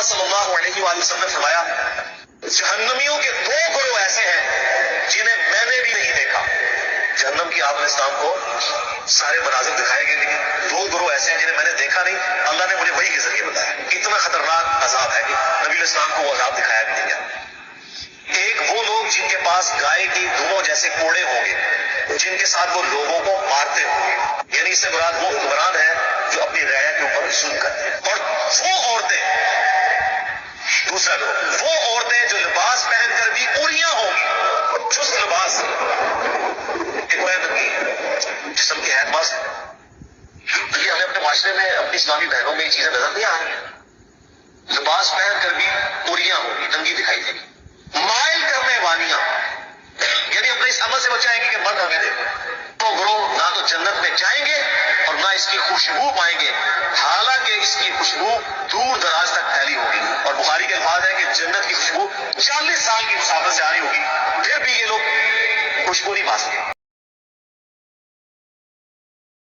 صلی اللہ علیہ وآلہ وسلم نے فرمایا جہنمیوں کے دو گروہ ایسے ہیں جنہیں میں نے بھی نہیں دیکھا. جہنم کی آپ علیہ السلام کو سارے مناظر دکھائے گئے لیکن دو گروہ ایسے ہیں جنہیں میں نے دیکھا نہیں. اللہ نے مجھے وحی کے ذریعے بتایا. اتنا خطرناک عذاب ہے کہ نبی علیہ السلام کو وہ عذاب دکھایا بھی نہیں گیا. ایک وہ لوگ جن کے پاس گائے کی دموں جیسے کوڑے ہوں گے جن کے ساتھ وہ لوگوں کو مارتے ہوں گے, یعنی اس سے مراد وہ حکمران ہیں جو اپنی رعایا کے اوپر ظلم کرتے ہیں. اور وہ عورتیں, دوسرا گروہ وہ عورتیں جو لباس پہن کر بھی اوریاں ہوں گی, چست لباس, ایک ننگی جسم کے اعتبار سے. یہ ہمیں اپنے معاشرے میں اپنی اسلامی بہنوں میں یہ چیزیں نظر نہیں آ رہی ہیں. لباس پہن کر بھی اوریاں ہوں گی, ننگی دکھائی دیں گی. مائل کرنے والیاں, یعنی اپنے اس عمل سے بچائیں گے کہ مرد ہمیں دے. وہ گروہ نہ تو جنت میں جائیں گے اور نہ اس کی خوشبو پائیں گے, حالانکہ اس کی خوشبو دور دراز تک پھیلی ہوگی. اور بخاری کے الفاظ ہے کہ جنت کی خوشبو 40 سال کی مسافت سے آ رہی ہوگی, پھر بھی یہ لوگ خوشبو نہیں پا سکے.